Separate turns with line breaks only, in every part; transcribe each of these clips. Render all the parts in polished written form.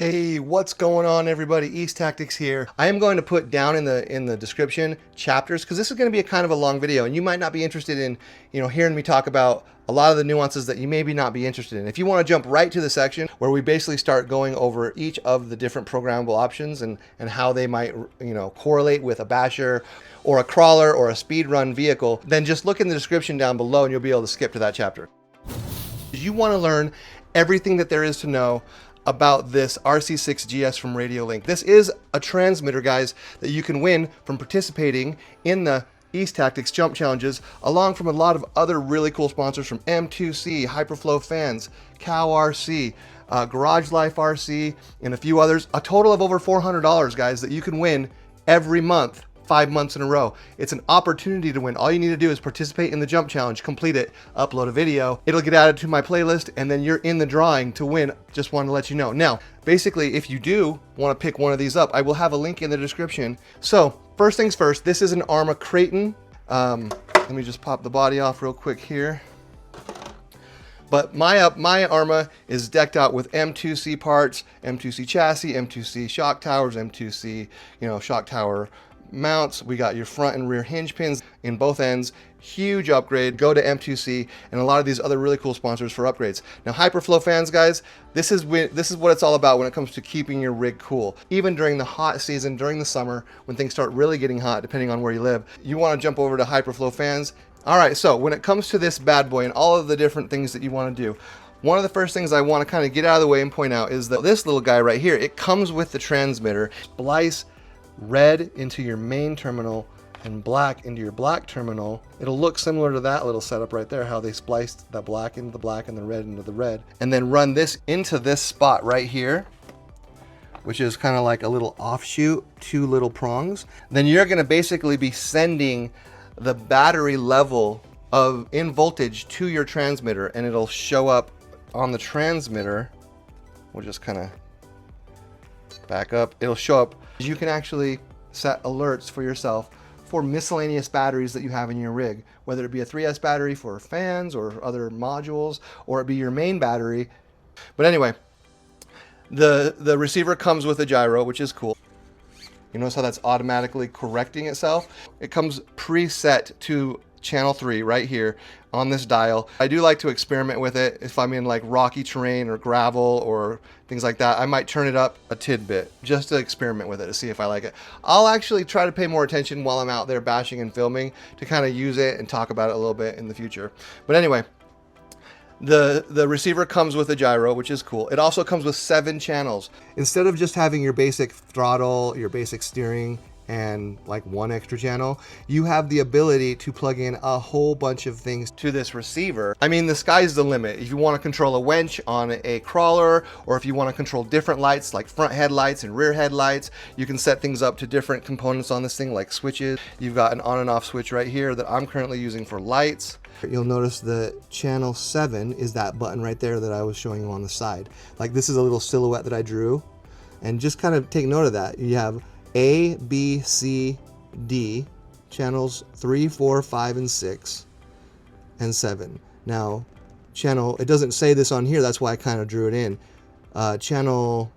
Hey, what's going on, everybody? East Tactics here. I am going to put down in the description chapters because this is going to be a kind of a long video, and you might not be interested in hearing me talk about a lot of the nuances that you maybe not be interested in. If you want to jump right to the section where we basically start going over each of the different programmable options and how they might correlate with a basher or a crawler or a speedrun vehicle, then just look in the description down below and you'll be able to skip to that chapter. You want to learn everything that there is to know about this RC6Gs from Radiolink. This is a transmitter, guys, that you can win from participating in the East Tactics Jump Challenges, along from a lot of other really cool sponsors from M2C, Hyperflow Fans, Cow RC, Garage Life RC, and a few others. A total of over $400, guys, that you can win every month. 5 months in a row. It's an opportunity to win. All you need to do is participate in the jump challenge, complete it, upload a video. It'll get added to my playlist, and then you're in the drawing to win. Just wanted to let you know. Now, basically, if you do want to pick one of these up, I will have a link in the description. So, first things first, this is an Arma Creighton. Let me just pop the body off real quick here. But my Arma is decked out with M2C parts, M2C chassis, M2C shock towers, M2C, shock tower mounts. We got your front and rear hinge pins in both ends. Huge upgrade. Go to M2C and a lot of these other really cool sponsors for upgrades. Now, Hyperflow Fans, guys, this is what it's all about when it comes to keeping your rig cool. Even during the hot season, during the summer, when things start really getting hot, depending on where you live, you want to jump over to Hyperflow Fans. All right, so when it comes to this bad boy and all of the different things that you want to do, one of the first things I want to kind of get out of the way and point out is that this little guy right here, it comes with the transmitter. Splice red into your main terminal and black into your black terminal. It'll look similar to that little setup right there, how they spliced the black into the black and the red into the red. And then run this into this spot right here, which is kind of like a little offshoot, two little prongs. Then you're gonna basically be sending the battery level in voltage to your transmitter, and it'll show up on the transmitter. We'll just kind of back up. It'll show up. You can actually set alerts for yourself for miscellaneous batteries that you have in your rig, whether it be a 3S battery for fans or other modules, or it be your main battery. But anyway, the receiver comes with a gyro, which is cool. You notice how that's automatically correcting itself? It comes preset to channel 3 right here on this dial. I do like to experiment with it. If I'm in like rocky terrain or gravel or things like that, I might turn it up a tidbit just to experiment with it to see if I like it. I'll actually try to pay more attention while I'm out there bashing and filming to kind of use it and talk about it a little bit in the future. But anyway, the receiver comes with a gyro, which is cool. It also comes with 7 channels. Instead of just having your basic throttle, your basic steering, and like 1 extra channel, you have the ability to plug in a whole bunch of things to this receiver. I mean, the sky's the limit. If you want to control a Wench on a crawler, or if you want to control different lights like front headlights and rear headlights, you can set things up to different components on this thing like switches. You've got an on and off switch right here that I'm currently using for lights. You'll notice that channel 7 is that button right there that I was showing you on the side. Like, this is a little silhouette that I drew, and just kind of take note of that. You have A, B, C, D, channels 3, 4, 5, and 6, and 7. Now, it doesn't say this on here, that's why I kind of drew it in. Channel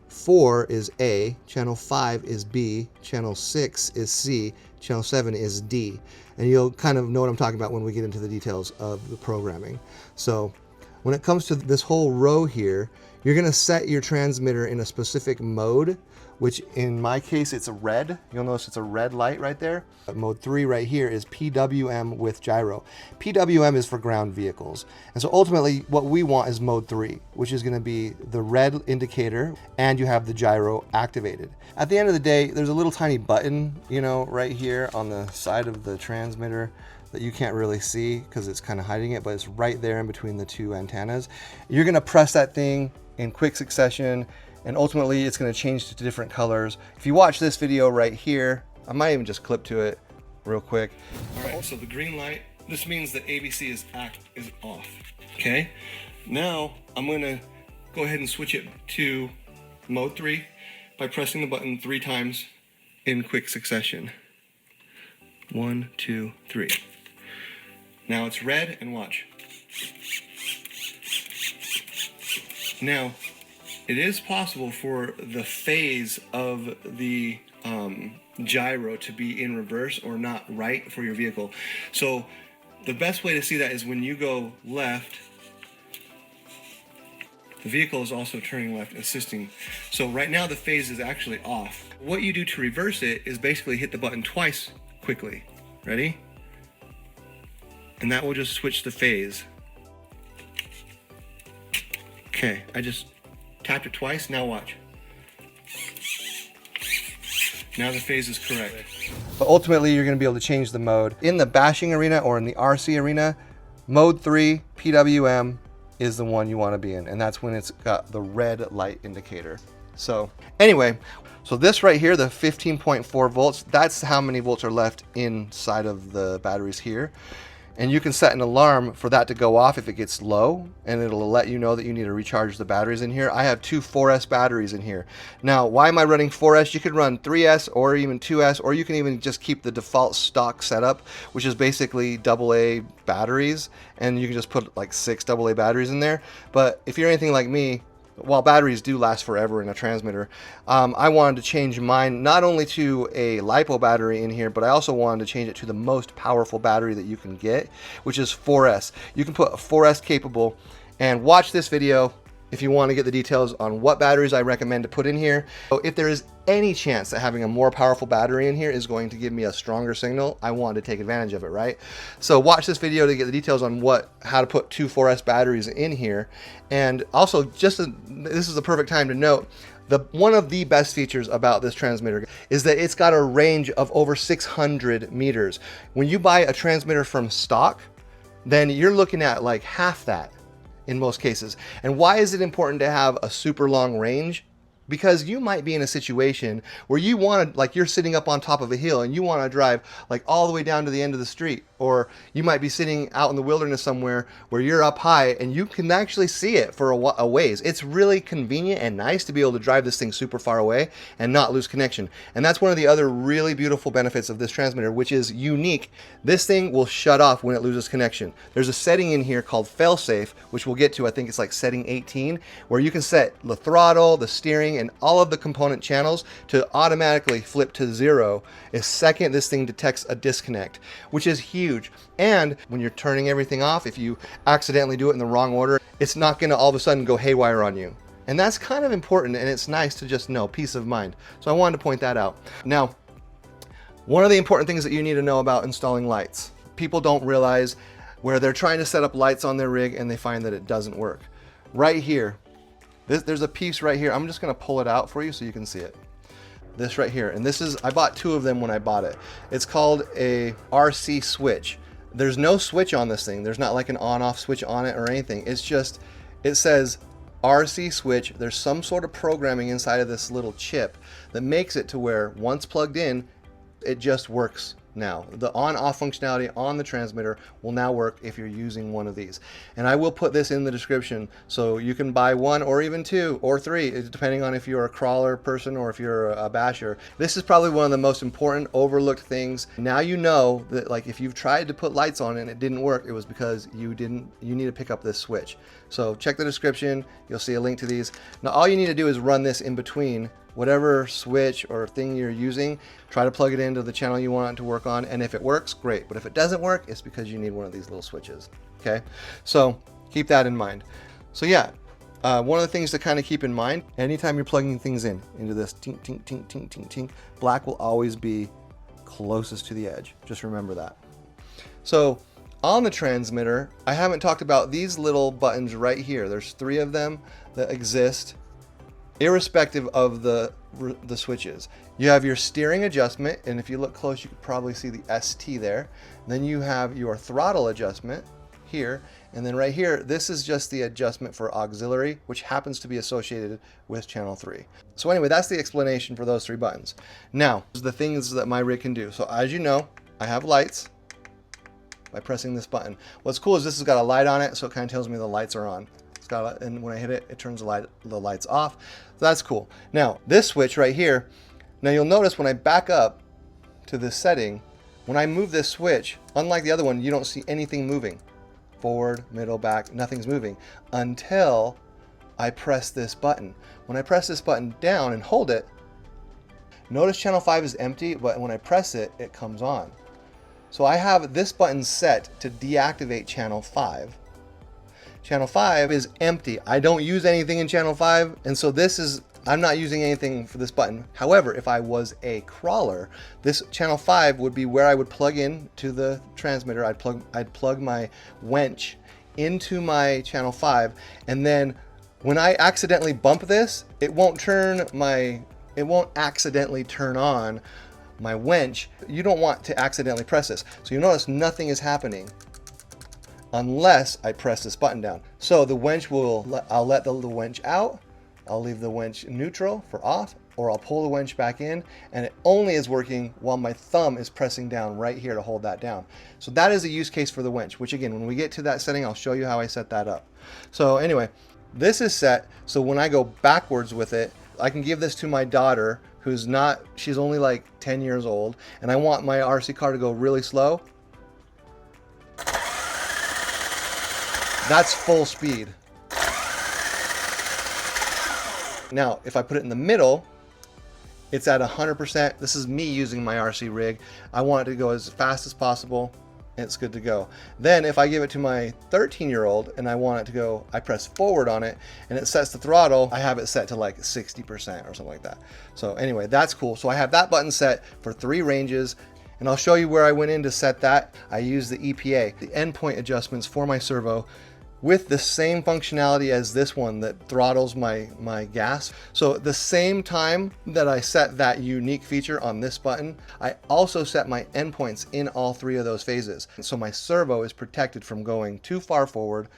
4 is A, channel 5 is B, channel 6 is C, channel 7 is D. And you'll kind of know what I'm talking about when we get into the details of the programming. So when it comes to this whole row here, you're going to set your transmitter in a specific mode, which in my case, it's a red. You'll notice it's a red light right there. Mode 3 right here is PWM with gyro. PWM is for ground vehicles. And so ultimately what we want is mode 3, which is gonna be the red indicator, and you have the gyro activated. At the end of the day, there's a little tiny button, right here on the side of the transmitter that you can't really see because it's kind of hiding it, but it's right there in between the 2 antennas. You're gonna press that thing in quick succession, and ultimately it's going to change to different colors. If you watch this video right here, I might even just clip to it real quick. All right, so the green light, this means that ABC is off. Okay, now I'm going to go ahead and switch it to mode 3 by pressing the button 3 times in quick succession. 1, 2, 3. Now it's red, and watch. Now it is possible for the phase of the gyro to be in reverse or not right for your vehicle. So the best way to see that is when you go left, the vehicle is also turning left, assisting. So right now the phase is actually off. What you do to reverse it is basically hit the button twice quickly. Ready? And that will just switch the phase. Okay, I just tapped it twice, now watch. Now the phase is correct. But ultimately you're going to be able to change the mode. In the bashing arena or in the RC arena, mode 3 PWM is the one you want to be in, and that's when it's got the red light indicator. So anyway, so this right here, the 15.4 volts, that's how many volts are left inside of the batteries here. And you can set an alarm for that to go off if it gets low, and it'll let you know that you need to recharge the batteries in here. I have two 4S batteries in here. Now, why am I running 4S? You could run 3S or even 2S, or you can even just keep the default stock setup, which is basically AA batteries, and you can just put like 6 AA batteries in there. But if you're anything like me, while batteries do last forever in a transmitter, I wanted to change mine not only to a LiPo battery in here, but I also wanted to change it to the most powerful battery that you can get, which is 4S. You can put a 4S capable, and watch this video if you want to get the details on what batteries I recommend to put in here. So if there is any chance that having a more powerful battery in here is going to give me a stronger signal, I wanted to take advantage of it, right? So watch this video to get the details on how to put two 4S batteries in here. And also, this is the perfect time to note, one of the best features about this transmitter is that it's got a range of over 600 meters. When you buy a transmitter from stock, then you're looking at like half that in most cases. And why is it important to have a super long range? Because you might be in a situation where you want to, like, you're sitting up on top of a hill and you want to drive like all the way down to the end of the street, or you might be sitting out in the wilderness somewhere where you're up high and you can actually see it for a ways. It's really convenient and nice to be able to drive this thing super far away and not lose connection. And that's one of the other really beautiful benefits of this transmitter, which is unique. This thing will shut off when it loses connection. There's a setting in here called failsafe, which we'll get to. I think it's like setting 18, where you can set the throttle, the steering, and all of the component channels to automatically flip to 0 the second this thing detects a disconnect, which is huge. And when you're turning everything off, if you accidentally do it in the wrong order, it's not going to all of a sudden go haywire on you. And that's kind of important, and it's nice to just know, peace of mind. So I wanted to point that out. Now, one of the important things that you need to know about installing lights. People don't realize where they're trying to set up lights on their rig and they find that it doesn't work. Right here, there's a piece right here. I'm just going to pull it out for you so you can see it. This right here, and this is, I bought 2 of them when I bought it. It's called a RC switch. There's no switch on this thing. There's not like an on-off switch on it or anything. It's just, it says RC switch. There's some sort of programming inside of this little chip that makes it to where once plugged in, it just works. Now, the on-off functionality on the transmitter will now work if you're using one of these. And I will put this in the description so you can buy 1 or even 2 or 3, depending on if you're a crawler person or if you're a basher. This is probably one of the most important overlooked things. Now you know that, like, if you've tried to put lights on and it didn't work, it was because you need to pick up this switch. So check the description, you'll see a link to these. Now all you need to do is run this in between whatever switch or thing you're using. Try to plug it into the channel you want it to work on, and if it works, great. But if it doesn't work, it's because you need one of these little switches. Okay, so keep that in mind. So yeah, one of the things to kind of keep in mind, anytime you're plugging things into this tink, tink, tink, tink, tink, tink, black will always be closest to the edge. Just remember that. So on the transmitter, I haven't talked about these little buttons right here. There's 3 of them that exist irrespective of the switches. You have your steering adjustment, and if you look close, you could probably see the ST there. Then you have your throttle adjustment here, and then right here, this is just the adjustment for auxiliary, which happens to be associated with channel 3. So anyway, that's the explanation for those 3 buttons. Now, the things that my rig can do. So as you know, I have lights by pressing this button. What's cool is this has got a light on it, so it kind of tells me the lights are on. And when I hit it, it turns the lights off. So that's cool. Now, this switch right here, now you'll notice when I back up to this setting, when I move this switch, unlike the other one, you don't see anything moving. Forward, middle, back, nothing's moving until I press this button. When I press this button down and hold it, notice channel 5 is empty, but when I press it, it comes on. So I have this button set to deactivate channel 5. Channel 5 is empty. I don't use anything in channel 5, and so I'm not using anything for this button. However, if I was a crawler, this channel 5 would be where I would plug in to the transmitter. I'd plug my Wench into my channel 5, and then when I accidentally bump this, it won't accidentally turn on my Wench. You don't want to accidentally press this. So you notice nothing is happening unless I press this button down. So the Wench I'll let the Wench out, I'll leave the Wench neutral for off, or I'll pull the Wench back in, and it only is working while my thumb is pressing down right here to hold that down. So that is a use case for the Wench, which again, when we get to that setting, I'll show you how I set that up. So anyway, this is set, so when I go backwards with it, I can give this to my daughter, she's only like 10 years old, and I want my RC car to go really slow. That's full speed. Now, if I put it in the middle, it's at 100%. This is me using my RC rig. I want it to go as fast as possible, and it's good to go. Then if I give it to my 13-year-old and I want it to go, I press forward on it and it sets the throttle. I have it set to like 60% or something like that. So anyway, that's cool. So I have that button set for 3 ranges, and I'll show you where I went in to set that. I use the EPA, the endpoint adjustments for my servo, with the same functionality as this one that throttles my gas. So at the same time that I set that unique feature on this button, I also set my endpoints in all 3 of those phases. So my servo is protected from going too far forward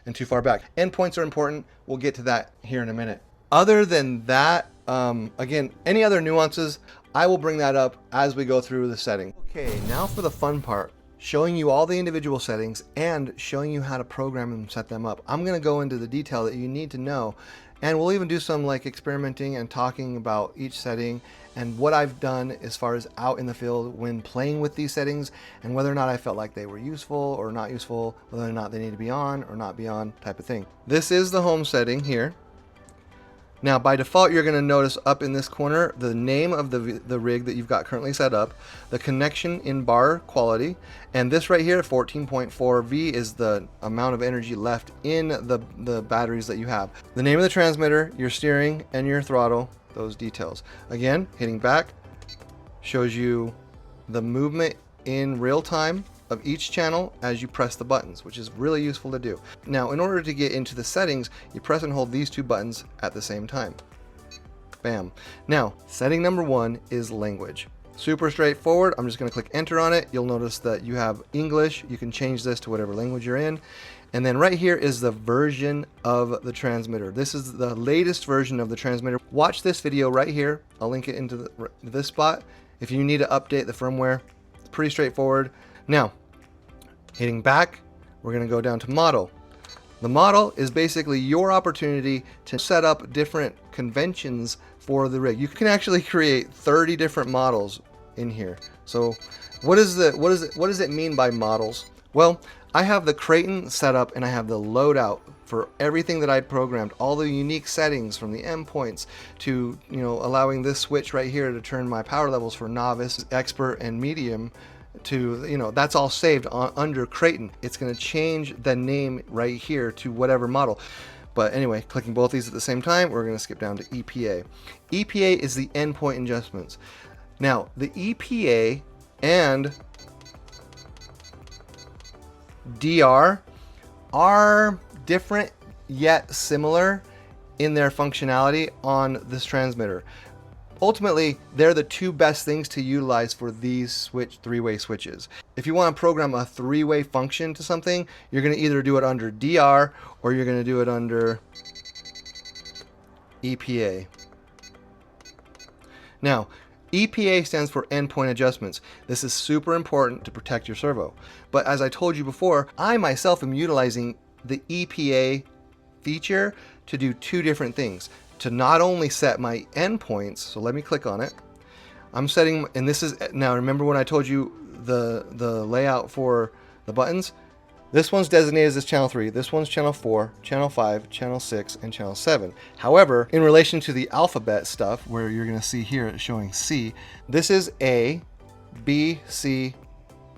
and too far back. Endpoints are important. We'll get to that here in a minute. Other than that, again, any other nuances, I will bring that up as we go through the setting. Okay, now for the fun part. Showing you all the individual settings and showing you how to program and set them up. I'm going to go into the detail that you need to know, and we'll even do some like experimenting and talking about each setting and what I've done as far as out in the field when playing with these settings, and whether or not I felt like they were useful or not useful, whether or not they need to be on or not be on, type of thing. This is the home setting here. Now by default, you're going to notice up in this corner the name of the rig that you've got currently set up, the connection in bar quality, and this right here, 14.4 V, is the amount of energy left in the batteries that you have. The name of the transmitter, your steering, and your throttle, those details. Again, hitting back shows you the movement in real time of each channel as you press the buttons, which is really useful to do. Now, in order to get into the settings, you press and hold these 2 buttons at the same time. Bam. Now, setting number 1 is language. Super straightforward. I'm just going to click enter on it. You'll notice that you have English. You can change this to whatever language you're in. And then right here is the version of the transmitter. This is the latest version of the transmitter. Watch this video right here. I'll link it into this spot. If you need to update the firmware, it's pretty straightforward. Now, hitting back, we're going to go down to model. The model is basically your opportunity to set up different conventions for the rig. You can actually create 30 different models in here. So what does it mean by models? Well, I have the Creighton set up and I have the loadout for everything that I programmed, all the unique settings from the endpoints to, allowing this switch right here to turn my power levels for novice, expert, and medium to, that's all saved under Creighton. It's going to change the name right here to whatever model. But anyway, clicking both these at the same time, we're going to skip down to EPA. EPA is the endpoint adjustments. Now, the EPA and DR are different yet similar in their functionality on this transmitter. Ultimately, they're the 2 best things to utilize for these 3-way switches. If you want to program a 3-way function to something, you're going to either do it under DR or you're going to do it under EPA. Now, EPA stands for endpoint adjustments. This is super important to protect your servo. But as I told you before, I myself am utilizing the EPA feature to do 2 different things. To not only set my endpoints, so let me click on it. I'm setting, and this is, now remember when I told you the layout for the buttons? This one's designated as channel 3, this one's channel 4, channel 5, channel 6, and channel 7. However, in relation to the alphabet stuff, where you're going to see here it's showing C, this is A, B, C,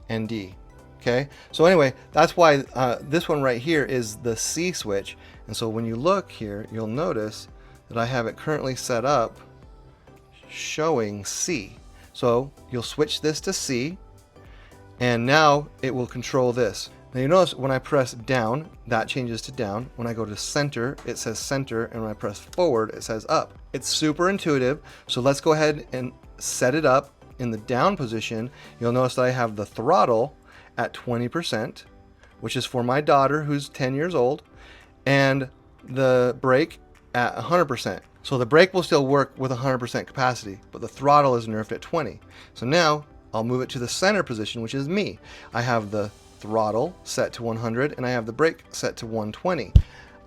and D. Okay, so anyway, that's why this one right here is the C switch. And so when you look here, you'll notice that I have it currently set up showing C. So you'll switch this to C, and now it will control this. Now you notice when I press down, that changes to down. When I go to center, it says center, and when I press forward, it says up. It's super intuitive, so let's go ahead and set it up in the down position. You'll notice that I have the throttle at 20%, which is for my daughter who's 10 years old, and the brake at 100%. So the brake will still work with 100% capacity, but the throttle is nerfed at 20. So now I'll move it to the center position, which is me. I have the throttle set to 100 and I have the brake set to 120.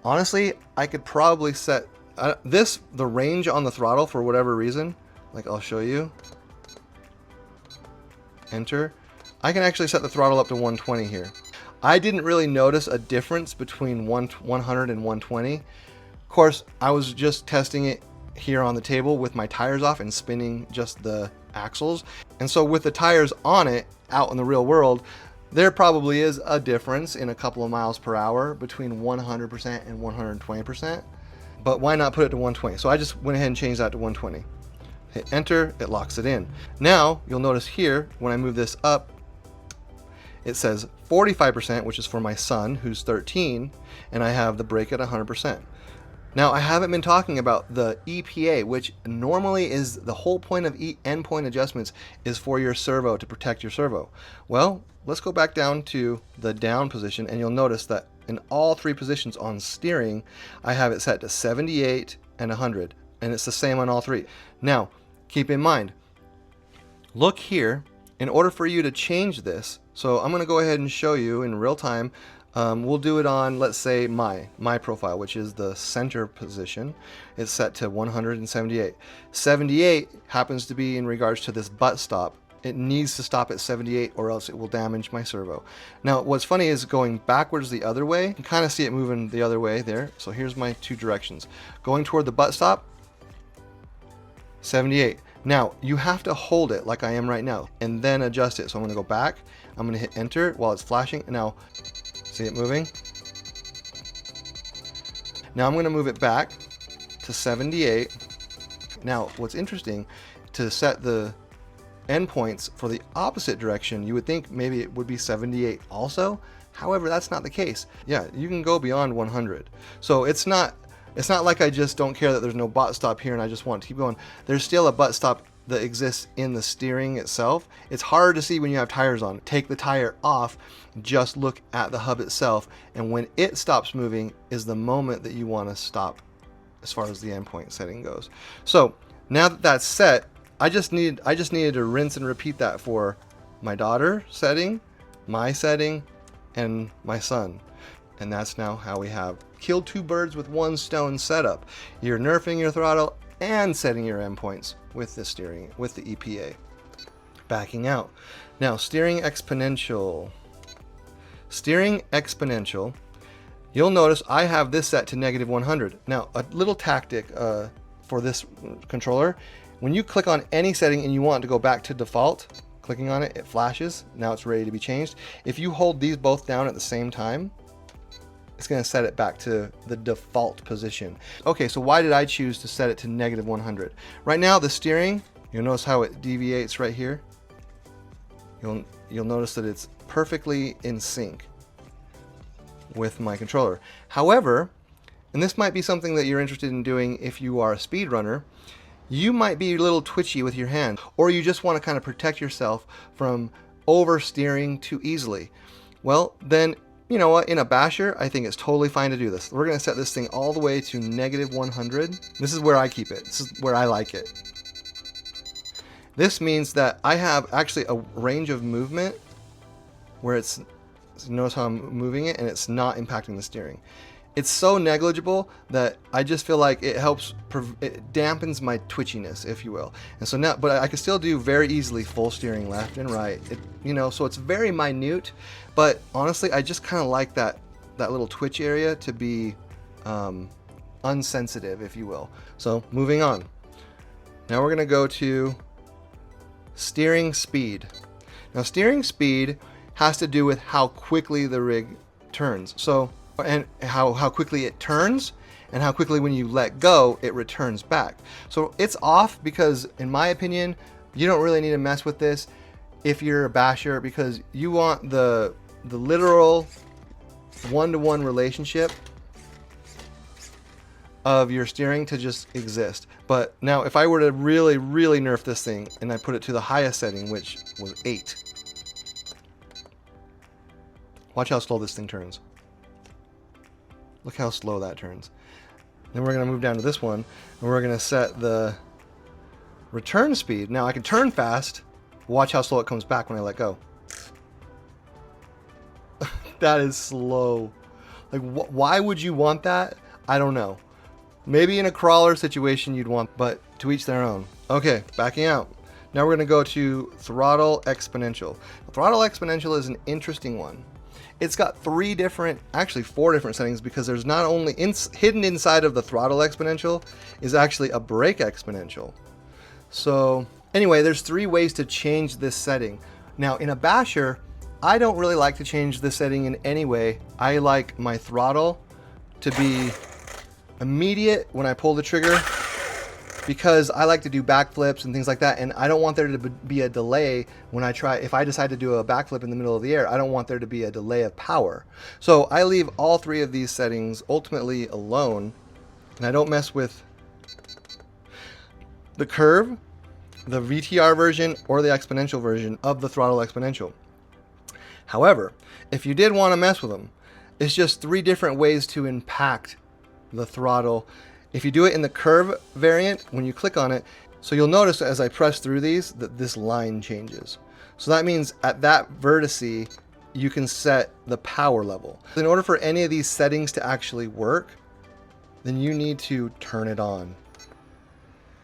Honestly, I could probably set the range on the throttle for whatever reason. Like I'll show you. Enter. I can actually set the throttle up to 120 here. I didn't really notice a difference between 100 and 120. Of course, I was just testing it here on the table with my tires off and spinning just the axles. And so with the tires on it out in the real world, there probably is a difference in a couple of miles per hour between 100% and 120%. But why not put it to 120? So I just went ahead and changed that to 120. Hit enter, it locks it in. Now you'll notice here when I move this up, it says 45%, which is for my son who's 13, and I have the brake at 100%. Now I haven't been talking about the EPA, which normally is the whole point of endpoint adjustments is for your servo, to protect your servo. Well, let's go back down to the down position, and you'll notice that in all three positions on steering, I have it set to 78 and 100, and it's the same on all three. Now, keep in mind, look here, in order for you to change this, so I'm going to go ahead and show you in real time. We'll do it on, let's say, my profile, which is the center position. It's set to 178. 78 happens to be in regards to this butt stop. It needs to stop at 78 or else it will damage my servo. Now, what's funny is going backwards the other way. You can kind of see it moving the other way there. So here's my two directions. Going toward the butt stop, 78. Now, you have to hold it like I am right now and then adjust it. So I'm going to go back. I'm going to hit enter while it's flashing. Now, see it moving? Now I'm going to move it back to 78. Now, what's interesting, to set the endpoints for the opposite direction, you would think maybe it would be 78 also. However, that's not the case. Yeah, you can go beyond 100. So it's not like I just don't care that there's no butt stop here and I just want to keep going. There's still a butt stop that exists in the steering itself. It's hard to see when you have tires on. Take the tire off, just look at the hub itself, and when it stops moving is the moment that you want to stop as far as the endpoint setting goes. So now that that's set, I just needed to rinse and repeat that for my daughter setting, my setting, and my son. And that's now how we have killed two birds with one stone setup. You're nerfing your throttle and setting your endpoints with the steering, with the EPA. Backing out. Now, steering exponential. Steering exponential, you'll notice I have this set to -100. Now, a little tactic for this controller, when you click on any setting and you want to go back to default, clicking on it, it flashes. Now it's ready to be changed. If you hold these both down at the same time, it's going to set it back to the default position. Okay, so why did I choose to set it to -100? Right now, the steering, you'll notice how it deviates right here. You'll notice that it's perfectly in sync with my controller. However, and this might be something that you're interested in doing if you are a speedrunner, you might be a little twitchy with your hand, or you just want to kind of protect yourself from oversteering too easily. Well, then, you know what, in a basher, I think it's totally fine to do this. We're going to set this thing all the way to -100. This is where I keep it. This is where I like it. This means that I have actually a range of movement where it's, notice how I'm moving it and it's not impacting the steering. it's so negligible that I just feel like it helps, it dampens my twitchiness, if you will. And so now, but I can still do very easily full steering left and right. So it's very minute, but honestly, I just kind of like that little twitch area to be unsensitive, if you will. So moving on. Now we're gonna go to steering speed. Now steering speed has to do with how quickly the rig turns. So, and how quickly it turns and how quickly when you let go, it returns back. So it's off because in my opinion, you don't really need to mess with this if you're a basher, because you want the literal one-to-one relationship of your steering to just exist. But now if I were to really nerf this thing and I put it to the highest setting, which was 8, watch how slow this thing turns. Look how slow that turns. Then we're going to move down to this one and we're going to set the return speed. Now I can turn fast. Watch how slow it comes back when I let go. That is slow. Like, why would you want that? I don't know. Maybe in a crawler situation you'd want, but to each their own. Okay, backing out. Now we're going to go to throttle exponential. Throttle exponential is an interesting one. It's got 4 different settings, because there's not only hidden inside of the throttle exponential is actually a brake exponential. So anyway, there's 3 ways to change this setting. Now in a basher, I don't really like to change this setting in any way. I like my throttle to be immediate when I pull the trigger, because I like to do backflips and things like that, and I don't want there to be a delay when if I decide to do a backflip in the middle of the air. I don't want there to be a delay of power. So I leave all 3 of these settings ultimately alone, and I don't mess with the curve, the VTR version, or the exponential version of the throttle exponential. However, if you did want to mess with them, it's just 3 different ways to impact the throttle. If you do it in the curve variant, when you click on it, so you'll notice as I press through these that this line changes. So that means at that vertice, you can set the power level. In order for any of these settings to actually work, then you need to turn it on.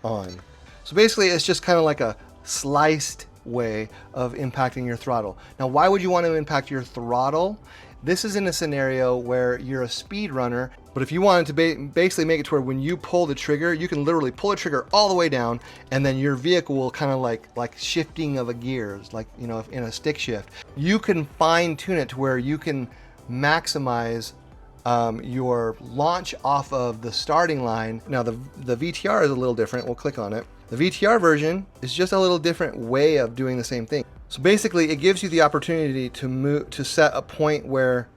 So basically it's just kind of like a sliced way of impacting your throttle. Now, why would you want to impact your throttle? This is in a scenario where you're a speed runner, but if you wanted to basically make it to where when you pull the trigger, you can literally pull the trigger all the way down, and then your vehicle will kind of like shifting of a gears, like, you know, in a stick shift. You can fine tune it to where you can maximize your launch off of the starting line. Now the VTR is a little different. We'll click on it. The VTR version is just a little different way of doing the same thing. So basically it gives you the opportunity to set a point where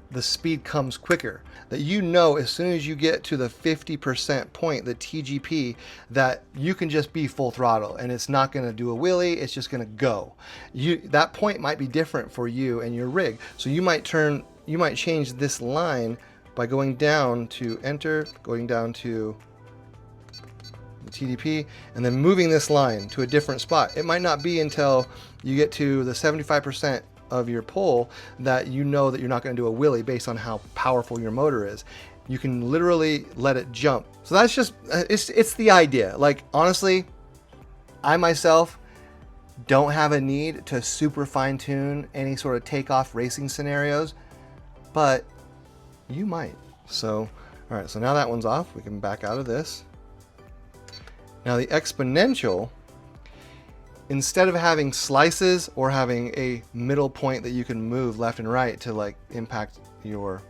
the speed comes quicker, that you know as soon as you get to the 50% point, the TGP, that you can just be full throttle and it's not going to do a wheelie, it's just going to go. That point might be different for you and your rig. So you might change this line by going down to enter, going down to the TDP, and then moving this line to a different spot. It might not be until you get to the 75% of your pull that you know that you're not going to do a wheelie based on how powerful your motor is. You can literally let it jump. So that's just, it's the idea. Like, honestly, I myself don't have a need to super fine tune any sort of takeoff racing scenarios, but you might. So, all right, so now that one's off, we can back out of this. Now the exponential, instead of having slices or having a middle point that you can move left and right to like impact your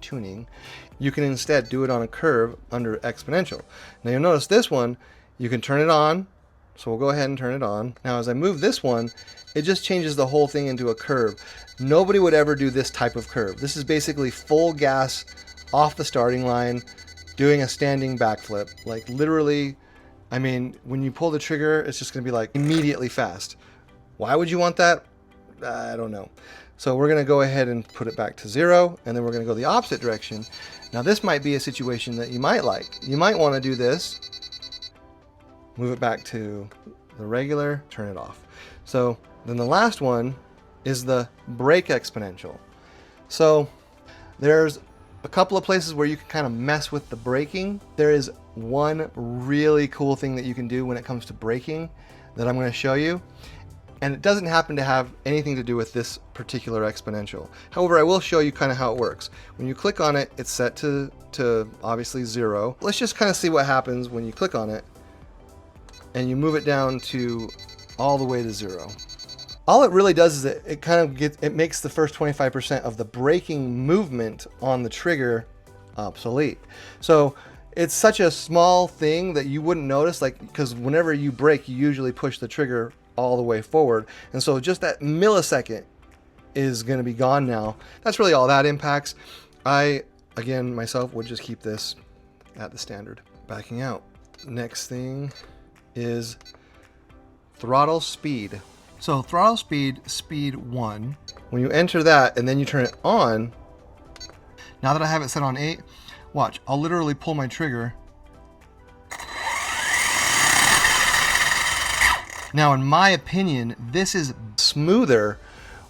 tuning, you can instead do it on a curve under exponential. Now you'll notice this one, you can turn it on. So we'll go ahead and turn it on. Now as I move this one, it just changes the whole thing into a curve. Nobody would ever do this type of curve. This is basically full gas off the starting line, doing a standing backflip. Like literally, I mean, when you pull the trigger, it's just gonna be like immediately fast. Why would you want that? I don't know. So we're gonna go ahead and put it back to 0, and then we're gonna go the opposite direction. Now this might be a situation that you might like. You might wanna do this, move it back to the regular, turn it off. So then the last one is the brake exponential. So there's A couple of places where you can kind of mess with the braking. There is one really cool thing that you can do when it comes to braking that I'm going to show you. And it doesn't happen to have anything to do with this particular exponential. However, I will show you kind of how it works. When you click on it, it's set to obviously 0. Let's just kind of see what happens when you click on it and you move it down to all the way to 0. All it really does is it kind of it makes the first 25% of the braking movement on the trigger obsolete. So it's such a small thing that you wouldn't notice, like, because whenever you brake, you usually push the trigger all the way forward, and so just that millisecond is going to be gone now. That's really all that impacts. I, again, myself would just keep this at the standard. Backing out. Next thing is throttle speed. So throttle speed, speed 1. When you enter that and then you turn it on, now that I have it set on 8, watch, I'll literally pull my trigger. Now, in my opinion, this is smoother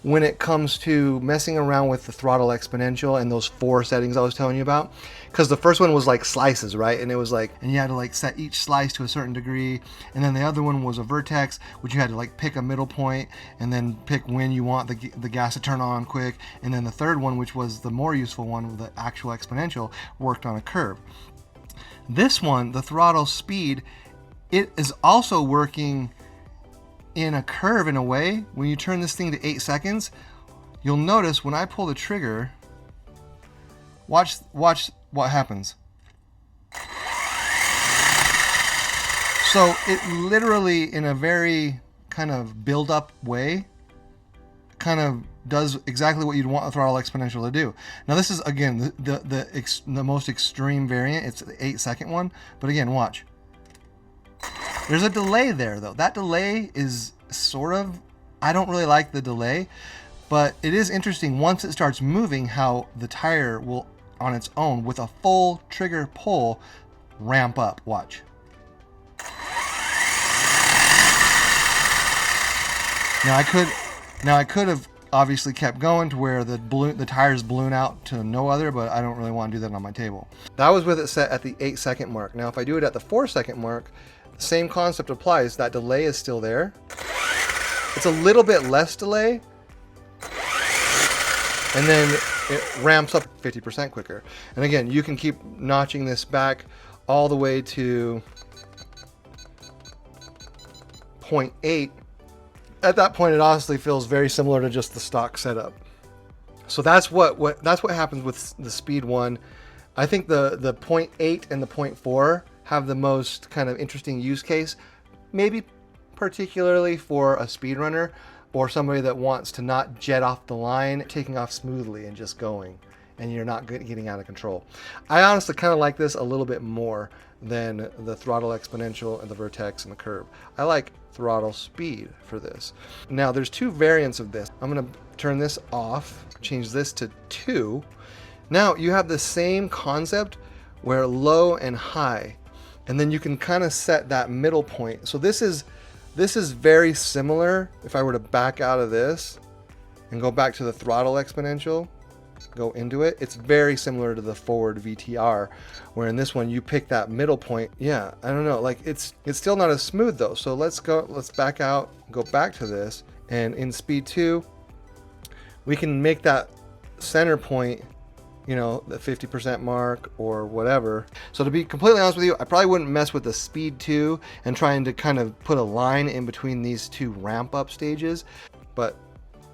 when it comes to messing around with the throttle exponential and those 4 settings I was telling you about. Because the first one was like slices, right? And it was like, and you had to like set each slice to a certain degree. And then the other one was a vertex, which you had to like pick a middle point and then pick when you want the gas to turn on quick. And then the third one, which was the more useful one, the actual exponential, worked on a curve. This one, the throttle speed, it is also working in a curve in a way. When you turn this thing to 8 seconds, you'll notice when I pull the trigger, watch what happens. So it literally, in a very kind of build up way, kind of does exactly what you'd want a throttle exponential to do. Now this is, again, the most extreme variant. It's the 8-second one, but again, watch. There's a delay there though. That delay is sort of, I don't really like the delay, but it is interesting once it starts moving how the tire will on its own with a full trigger pull ramp up. Watch. Now I could have obviously kept going to where the tires balloon out to no other, but I don't really want to do that on my table. That was with it set at the 8-second mark. Now if I do it at the 4-second mark, the same concept applies. That delay is still there. It's a little bit less delay, and then it ramps up 50% quicker. And again, you can keep notching this back all the way to 0.8. At that point, it honestly feels very similar to just the stock setup. So that's what happens with the Speed 1. I think the 0.8 and the 0.4 have the most kind of interesting use case, maybe particularly for a speedrunner or somebody that wants to not jet off the line, taking off smoothly and just going, and you're not getting out of control. I honestly kind of like this a little bit more than the throttle exponential and the vertex and the curve. I like throttle speed for this. Now there's 2 variants of this. I'm going to turn this off, change this to 2. Now you have the same concept where low and high, and then you can kind of set that middle point. So this is very similar. If I were to back out of this and go back to the throttle exponential, go into it, it's very similar to the forward VTR, where in this one you pick that middle point. Yeah, I don't know, like it's still not as smooth though. So let's back out, go back to this, and in Speed 2 we can make that center point, you know, the 50% mark or whatever. So to be completely honest with you, I probably wouldn't mess with the Speed 2 and trying to kind of put a line in between these 2 ramp up stages, but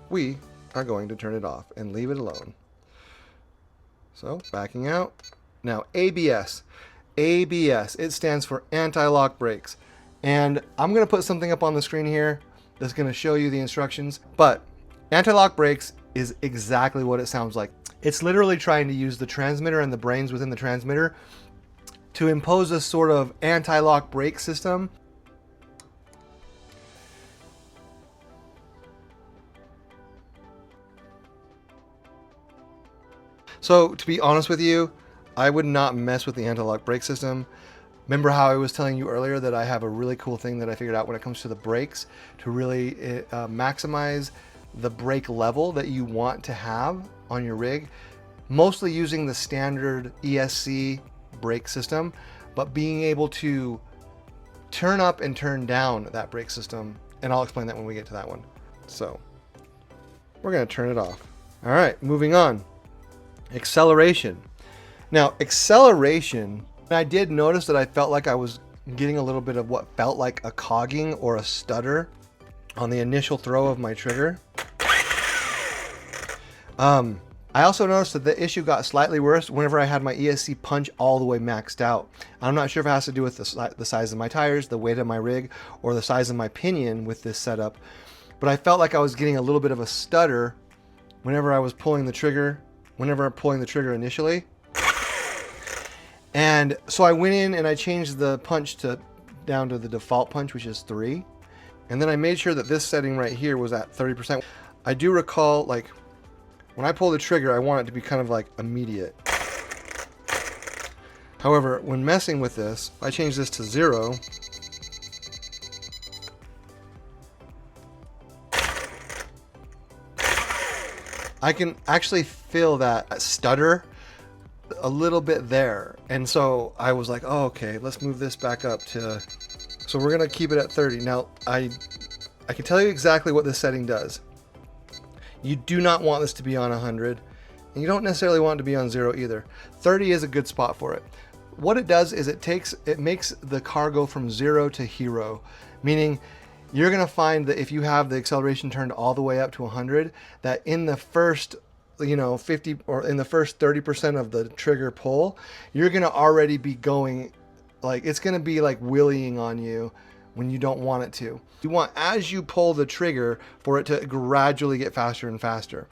we are going to turn it off and leave it alone. So backing out. Now ABS. ABS, it stands for anti-lock brakes. And I'm going to put something up on the screen here that's going to show you the instructions, but anti-lock brakes is exactly what it sounds like. It's literally trying to use the transmitter and the brains within the transmitter to impose a sort of anti-lock brake system. So to be honest with you, I would not mess with the anti-lock brake system. Remember how I was telling you earlier that I have a really cool thing that I figured out when it comes to the brakes to really maximize the brake level that you want to have on your rig? mostly using the standard ESC brake system, but being able to turn up and turn down that brake system. And I'll explain that when we get to that one. So we're going to turn it off. All right, moving on. Acceleration. Now, acceleration, I did notice that I felt like I was getting a little bit of what felt like a cogging or a stutter on the initial throw of my trigger. I also noticed that the issue got slightly worse whenever I had my ESC punch all the way maxed out. I'm not sure if it has to do with the size of my tires, the weight of my rig, or the size of my pinion with this setup, but I felt like I was getting a little bit of a stutter whenever I was pulling the trigger, initially. And so I went in and I changed the punch down to the default punch, which is 3. And then I made sure that this setting right here was at 30%. I do recall, like, when I pull the trigger, I want it to be kind of like immediate. However, when messing with this, I change this to 0. I can actually feel that stutter a little bit there. And so I was like, oh, okay, let's move this back up to, so we're gonna keep it at 30. Now, I can tell you exactly what this setting does. You do not want this to be on 100, and you don't necessarily want it to be on 0 either. 30 is a good spot for it. What it does is it makes the car go from 0 to hero, meaning you're gonna find that if you have the acceleration turned all the way up to 100, that in the first 50 or in the first 30% of the trigger pull, you're gonna already be going, like, it's gonna be like wheeling on you when you don't want it to. You want, as you pull the trigger, for it to gradually get faster and faster.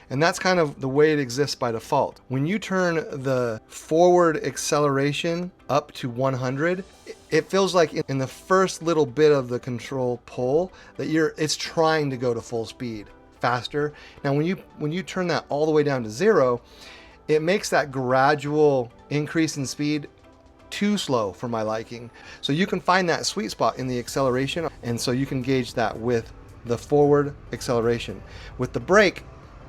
And that's kind of the way it exists by default. When you turn the forward acceleration up to 100, it feels like in the first little bit of the control pull that it's trying to go to full speed faster. Now when you turn that all the way down to 0, it makes that gradual increase in speed too slow for my liking. So you can find that sweet spot in the acceleration, and so you can gauge that with the forward acceleration. With the brake,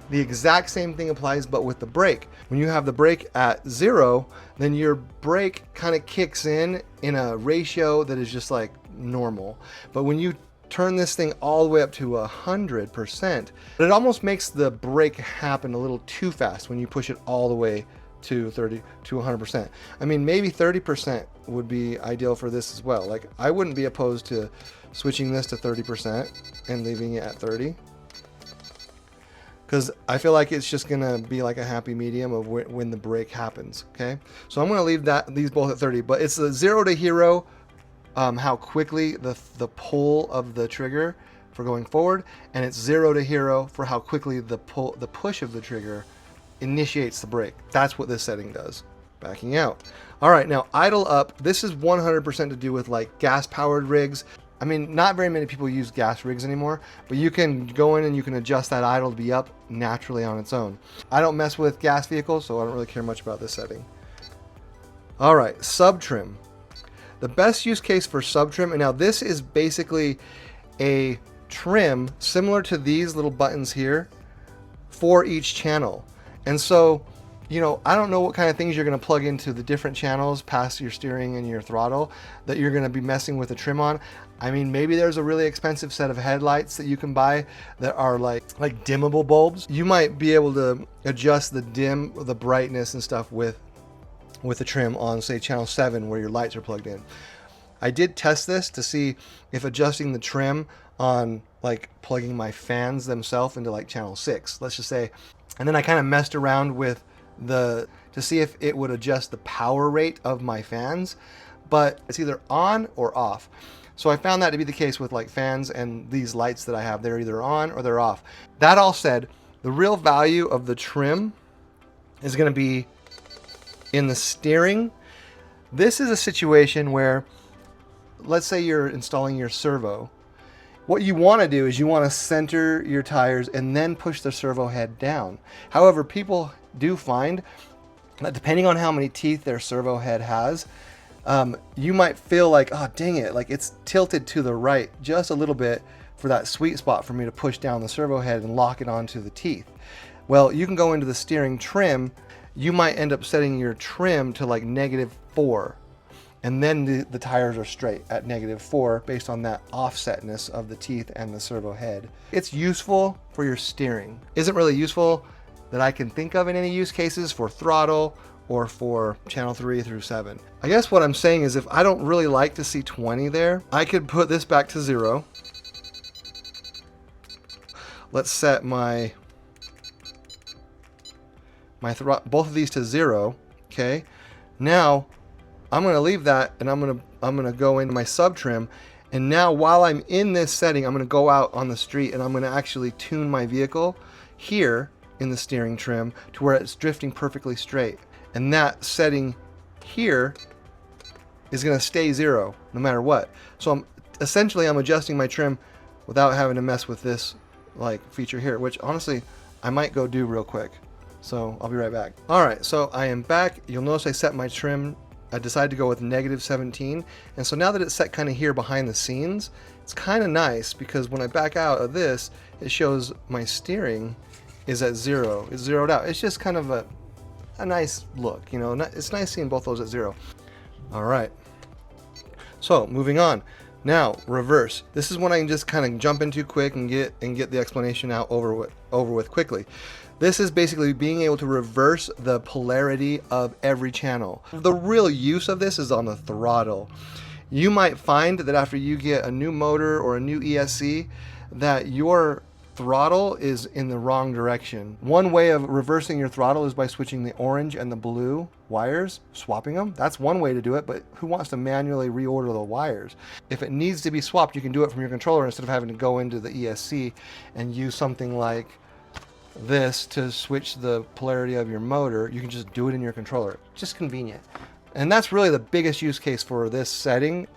the exact same thing applies, but with the brake. When you have the brake at 0, then your brake kind of kicks in a ratio that is just like normal. But when you turn this thing all the way up to 100%, it almost makes the brake happen a little too fast when you push it all the way to 100%. I mean, maybe 30% would be ideal for this as well. Like, I wouldn't be opposed to switching this to 30% and leaving it at 30, because I feel like it's just gonna be like a happy medium of when the brake happens. Okay, so I'm gonna leave these both at 30, but it's the 0 to hero, how quickly the pull of the trigger for going forward, and it's 0 to hero for how quickly the push of the trigger initiates the brake. That's what this setting does. Backing out. All right, now idle up. This is 100% to do with like gas powered rigs. I mean, not very many people use gas rigs anymore, but you can go in and you can adjust that idle to be up naturally on its own. I don't mess with gas vehicles, so I don't really care much about this setting. All right, sub trim. The best use case for sub trim, and now this is basically a trim similar to these little buttons here for each channel. And so, I don't know what kind of things you're going to plug into the different channels past your steering and your throttle that you're going to be messing with the trim on. I mean, maybe there's a really expensive set of headlights that you can buy that are like dimmable bulbs. You might be able to adjust the brightness and stuff with the trim on, say, channel 7 where your lights are plugged in. I did test this to see if adjusting the trim on, like, plugging my fans themselves into like channel 6, let's just say. And then I kind of messed around with to see if it would adjust the power rate of my fans, but it's either on or off. So I found that to be the case with like fans and these lights that I have. They're either on or they're off. That all said, the real value of the trim is going to be in the steering. This is a situation where, let's say you're installing your servo. What you want to do is you want to center your tires and then push the servo head down. However, people do find that depending on how many teeth their servo head has, you might feel like, oh, dang it, like it's tilted to the right just a little bit for that sweet spot for me to push down the servo head and lock it onto the teeth. Well, you can go into the steering trim. You might end up setting your trim to like -4, and then the tires are straight at -4 based on that offsetness of the teeth and the servo head. It's useful for your steering. Isn't really useful that I can think of in any use cases for throttle or for channel 3 through 7. I guess what I'm saying is if I don't really like to see 20 there, I could put this back to 0. Let's set both of these to 0. Okay. Now I'm going to leave that, and I'm going to go into my sub trim. And now while I'm in this setting, I'm going to go out on the street and I'm going to actually tune my vehicle here in the steering trim to where it's drifting perfectly straight. And that setting here is going to stay 0 no matter what. So I'm adjusting my trim without having to mess with this like feature here, which honestly I might go do real quick. So I'll be right back. All right, so I am back. You'll notice I set my trim. I decided to go with -17. And so now that it's set kind of here behind the scenes, it's kind of nice because when I back out of this, it shows my steering is at 0. It's zeroed out. It's just kind of a nice look, you know. It's nice seeing both those at 0. All right. So moving on. Now reverse. This is when I can just kind of jump into quick and get the explanation out over with quickly. This is basically being able to reverse the polarity of every channel. The real use of this is on the throttle. You might find that after you get a new motor or a new ESC that your throttle is in the wrong direction. One way of reversing your throttle is by switching the orange and the blue wires, swapping them. That's one way to do it, but who wants to manually reorder the wires? If it needs to be swapped, you can do it from your controller instead of having to go into the ESC and use something like this to switch the polarity of your motor. You can just do it in your controller. Just convenient. And that's really the biggest use case for this setting.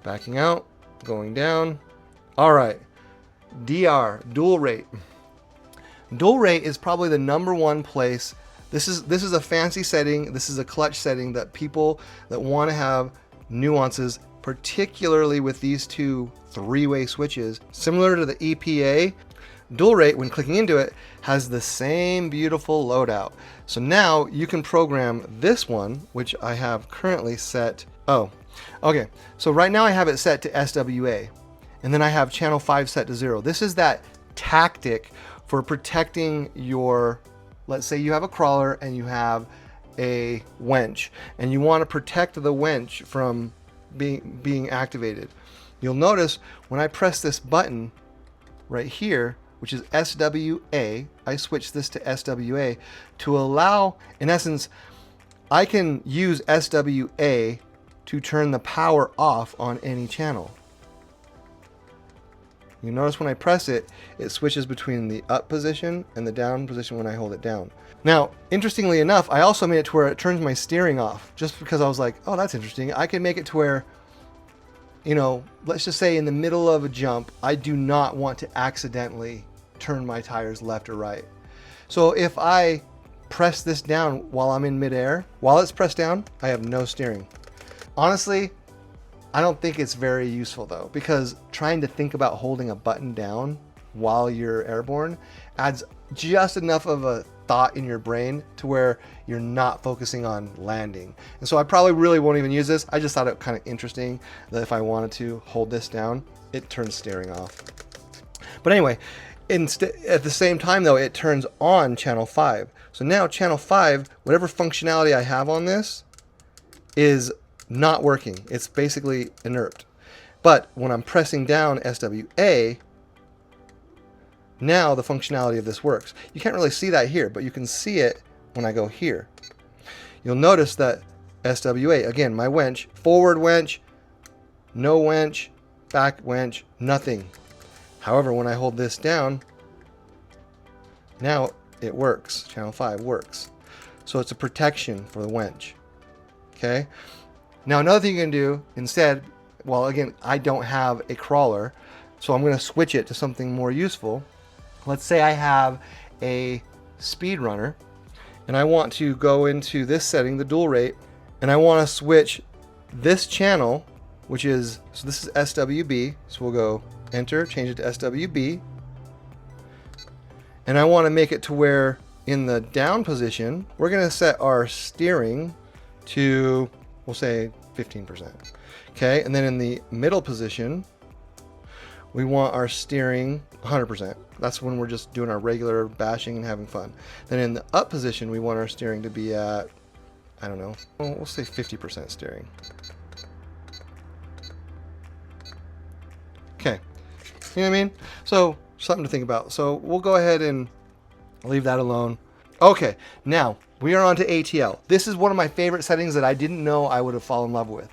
Backing out, going down. All right. DR, dual rate. Dual rate is probably the #1 place. This is a fancy setting. This is a clutch setting that people that want to have nuances, particularly with these two 3-way switches, similar to the EPA. Dual rate, when clicking into it, has the same beautiful loadout. So now you can program this one, which I have currently set. Oh, okay. So right now I have it set to SWA, and then I have channel 5 set to 0. This is that tactic for protecting your, let's say you have a crawler and you have a wench, and you want to protect the wench from being activated. You'll notice when I press this button right here, which is SWA, I switch this to SWA to allow, in essence, I can use SWA to turn the power off on any channel. You notice when I press it, it switches between the up position and the down position when I hold it down. Now, interestingly enough, I also made it to where it turns my steering off, just because I was like, oh, that's interesting. I can make it to where, you know, let's just say in the middle of a jump, I do not want to accidentally turn my tires left or right. So if I press this down while I'm in midair, while it's pressed down, I have no steering. Honestly, I don't think it's very useful though, because trying to think about holding a button down while you're airborne adds just enough of a thought in your brain to where you're not focusing on landing. And so I probably really won't even use this. I just thought it kind of interesting that if I wanted to hold this down, it turns steering off. But anyway, at the same time though, it turns on channel 5. So now channel 5, whatever functionality I have on this is not working. It's basically inert. But when I'm pressing down SWA, now the functionality of this works. You can't really see that here, but you can see it when I go here. You'll notice that SWA, again, my wench, forward wench, no wench, back wench, nothing. However, when I hold this down, now it works. Channel 5 works. So it's a protection for the wench. Okay? Now another thing you can do instead, well again, I don't have a crawler, so I'm going to switch it to something more useful. Let's say I have a speedrunner and I want to go into this setting, the dual rate, and I want to switch this channel, which is, so this is SWB, so we'll go enter, change it to SWB, And I want to make it to where in the down position, we're going to set our steering to, we'll say 15%. Okay, and then in the middle position, we want our steering 100%. That's when we're just doing our regular bashing and having fun. Then in the up position, we want our steering to be at, I don't know, we'll say 50% steering. Okay, you know what I mean? So something to think about. So we'll go ahead and leave that alone. Okay, now we are on to ATL. This is one of my favorite settings that I didn't know I would have fallen in love with.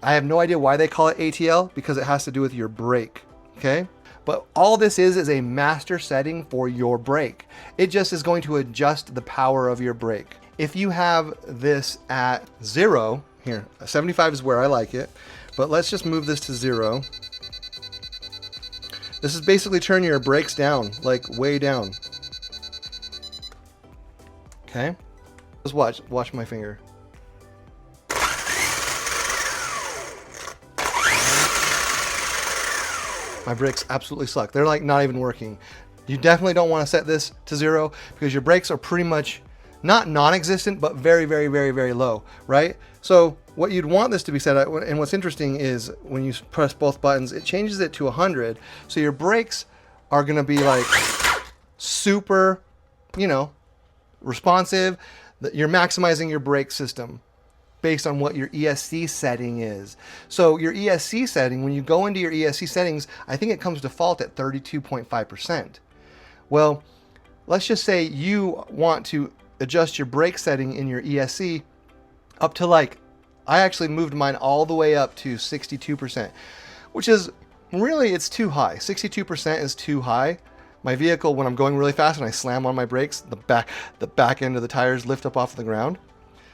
I have no idea why they call it ATL, because it has to do with your brake, okay? But all this is a master setting for your brake. It just is going to adjust the power of your brake. If you have this at 0, here, 75 is where I like it, but let's just move this to 0. This is basically turning your brakes down, like way down. Okay, just watch my finger. My brakes absolutely suck. They're like not even working. You definitely don't want to set this to 0 because your brakes are pretty much not non-existent, but very, very, very, very low, right? So what you'd want this to be set at, and what's interesting is when you press both buttons, it changes it to 100. So your brakes are going to be like super, you know, responsive. You're maximizing your brake system based on what your ESC setting is. So your ESC setting, when you go into your ESC settings, I think it comes default at 32.5%. Well, let's just say you want to adjust your brake setting in your ESC up to like, I actually moved mine all the way up to 62%, which is really, it's too high. 62% is too high. My vehicle, when I'm going really fast and I slam on my brakes, the back end of the tires lift up off the ground.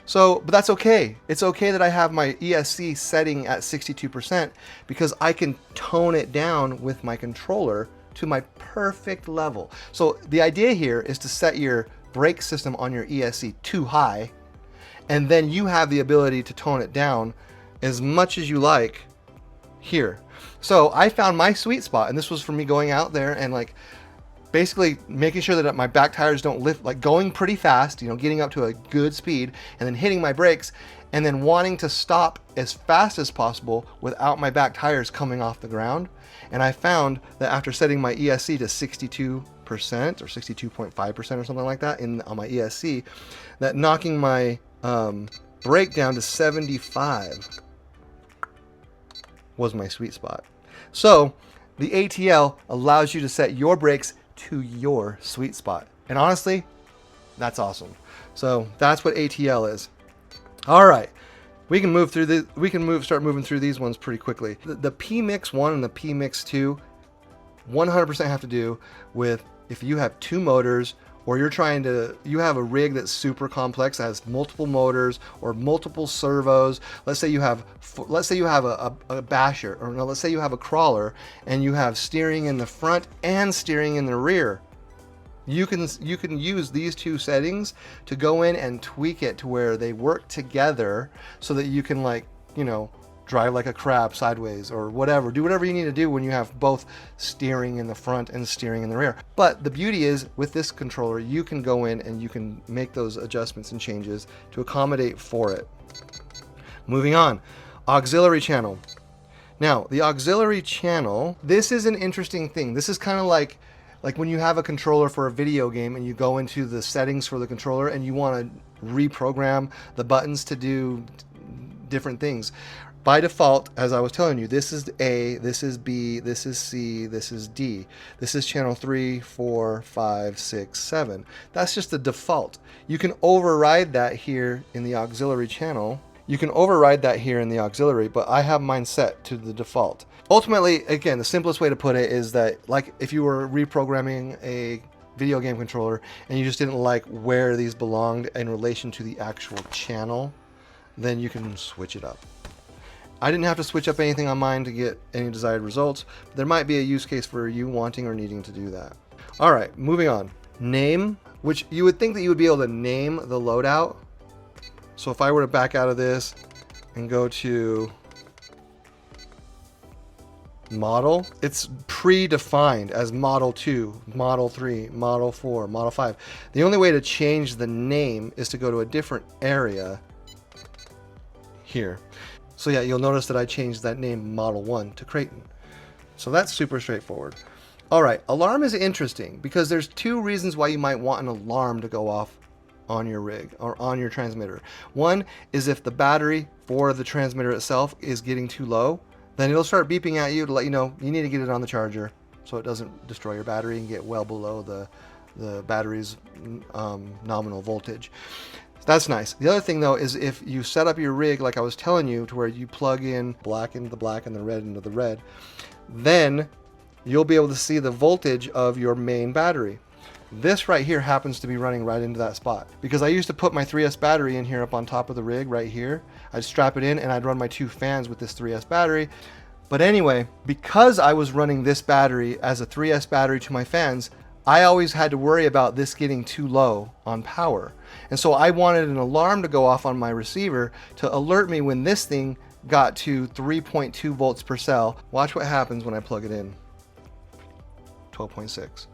So, but that's okay. It's okay that I have my ESC setting at 62% because I can tone it down with my controller to my perfect level. So the idea here is to set your brake system on your ESC too high, and then you have the ability to tone it down as much as you like here. So I found my sweet spot, and this was for me going out there and like basically making sure that my back tires don't lift, like going pretty fast, you know, getting up to a good speed and then hitting my brakes and then wanting to stop as fast as possible without my back tires coming off the ground. And I found that after setting my ESC to 62% or 62.5% or something like that on my ESC, that knocking my brake down to 75 was my sweet spot. So the ATL allows you to set your brakes to your sweet spot. And honestly, that's awesome. So that's what ATL is. All right, we can move through this. We can start moving through these ones pretty quickly. The PMix 1 and the PMix 2 100% have to do with if you have two motors, or you have a rig that's super complex, that has multiple motors or multiple servos. Let's say you have a basher, or no, let's say you have a crawler and you have steering in the front and steering in the rear. You can use these two settings to go in and tweak it to where they work together so that you can, like, you know, drive like a crab sideways or whatever. Do whatever you need to do when you have both steering in the front and steering in the rear. But the beauty is, with this controller, you can go in and you can make those adjustments and changes to accommodate for it. Moving on, auxiliary channel. Now, the auxiliary channel, this is an interesting thing. This is kind of like when you have a controller for a video game and you go into the settings for the controller and you want to reprogram the buttons to do different things. By default, as I was telling you, this is A, this is B, this is C, this is D. This is channel 3, 4, 5, 6, 7. That's just the default. You can override that here in the auxiliary channel. You can override that here in the auxiliary, but I have mine set to the default. Ultimately, again, the simplest way to put it is that, like, if you were reprogramming a video game controller and you just didn't like where these belonged in relation to the actual channel, then you can switch it up. I didn't have to switch up anything on mine to get any desired results. But there might be a use case for you wanting or needing to do that. All right, moving on. Name, which you would think that you would be able to name the loadout. So if I were to back out of this and go to model, it's predefined as Model 2, Model 3, Model 4, Model 5. The only way to change the name is to go to a different area here. So yeah, you'll notice that I changed that name Model 1 to Creighton. So that's super straightforward. All right, alarm is interesting because there's two reasons why you might want an alarm to go off on your rig or on your transmitter. One is if the battery for the transmitter itself is getting too low, then it'll start beeping at you to let you know you need to get it on the charger so it doesn't destroy your battery and get well below the battery's nominal voltage. That's nice. The other thing though is if you set up your rig like I was telling you to where you plug in black into the black and the red into the red, then you'll be able to see the voltage of your main battery. This right here happens to be running right into that spot because I used to put my 3S battery in here up on top of the rig right here. I'd strap it in and I'd run my 2 fans with this 3S battery. But anyway, because I was running this battery as a 3S battery to my fans, I always had to worry about this getting too low on power. And so I wanted an alarm to go off on my receiver to alert me when this thing got to 3.2 volts per cell. Watch what happens when I plug it in. 12.6.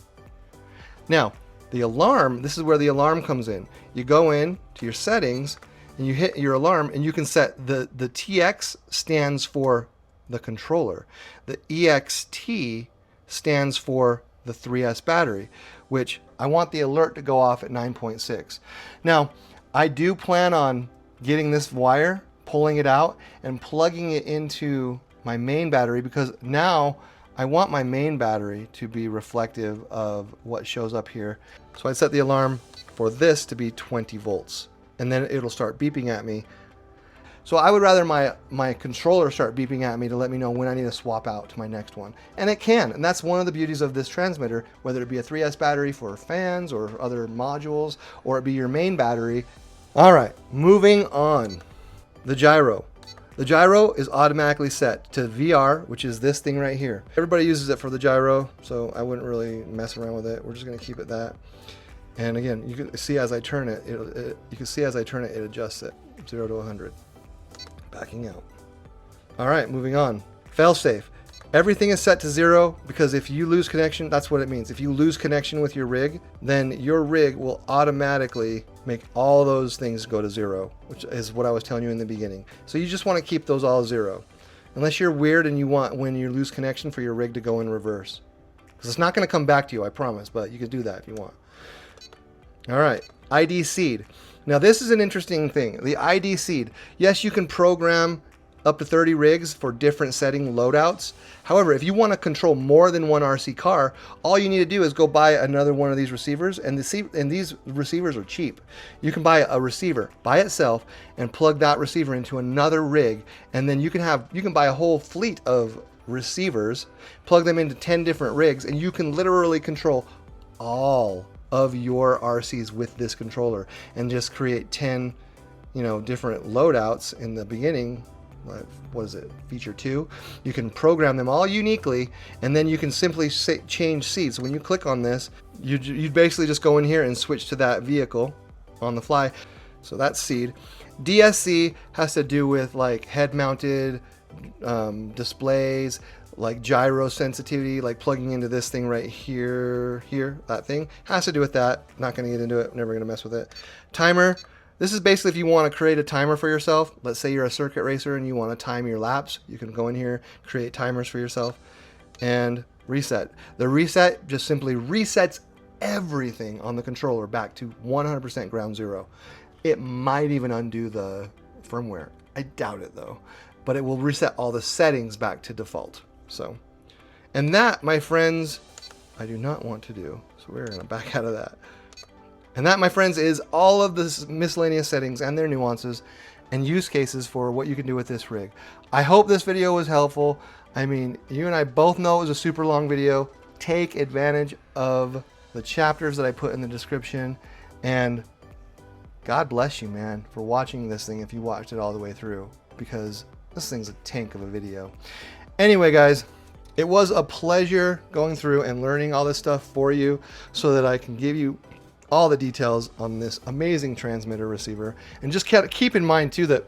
Now, the alarm, this is where the alarm comes in. You go in to your settings and you hit your alarm and you can set the TX stands for the controller. The EXT stands for the 3S battery, which I want the alert to go off at 9.6. Now, I do plan on getting this wire, pulling it out and plugging it into my main battery because now I want my main battery to be reflective of what shows up here. So I set the alarm for this to be 20 volts and then it'll start beeping at me. So I would rather my controller start beeping at me to let me know when I need to swap out to my next one. And it can, and that's one of the beauties of this transmitter, whether it be a 3S battery for fans or other modules, or it be your main battery. All right, moving on. The gyro. The gyro is automatically set to VR, which is this thing right here. Everybody uses it for the gyro, so I wouldn't really mess around with it. We're just gonna keep it that. And again, you can see as I turn it, it adjusts it 0 to 100. Backing out. All right, moving on. Failsafe. Everything is set to 0 because if you lose connection, that's what it means. If you lose connection with your rig, then your rig will automatically make all those things go to 0, which is what I was telling you in the beginning. So you just want to keep those all 0. Unless you're weird and you want, when you lose connection, for your rig to go in reverse. Because it's not going to come back to you, I promise, but you can do that if you want. All right, ID seed. Now this is an interesting thing. The ID seed. Yes, you can program up to 30 rigs for different setting loadouts. However, if you want to control more than one RC car, all you need to do is go buy another one of these receivers, and these receivers are cheap. You can buy a receiver by itself and plug that receiver into another rig, and then you can buy a whole fleet of receivers, plug them into 10 different rigs, and you can literally control all of your RCs with this controller and just create 10, different loadouts in the beginning. What is it, feature 2? You can program them all uniquely, and then you can simply change seeds. So when you click on this, you basically just go in here and switch to that vehicle on the fly. So that's seed. DSC has to do with like head-mounted displays, like gyro sensitivity, like plugging into this thing right here, that thing has to do with that. Not going to get into it, never going to mess with it. Timer. This is basically if you want to create a timer for yourself. Let's say you're a circuit racer and you want to time your laps. You can go in here, create timers for yourself, and reset. The reset just simply resets everything on the controller back to 100% ground zero. It might even undo the firmware. I doubt it though, but it will reset all the settings back to default. So, and that, my friends, I do not want to do. So we're going to back out of that. And that, my friends, is all of the miscellaneous settings and their nuances and use cases for what you can do with this rig. I hope this video was helpful. I mean, you and I both know it was a super long video. Take advantage of the chapters that I put in the description. And God bless you, man, for watching this thing if you watched it all the way through, because this thing's a tank of a video. Anyway, guys, it was a pleasure going through and learning all this stuff for you so that I can give you all the details on this amazing transmitter receiver. And just keep in mind too that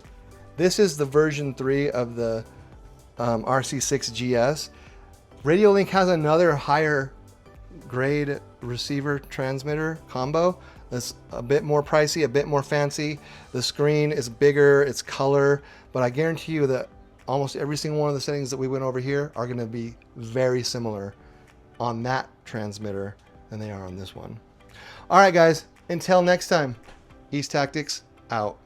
this is the version 3 of the RC6Gs. Radiolink has another higher grade receiver transmitter combo that's a bit more pricey, a bit more fancy. The screen is bigger, it's color, but I guarantee you that almost every single one of the settings that we went over here are going to be very similar on that transmitter than they are on this one. All right, guys, until next time, East Tactics out.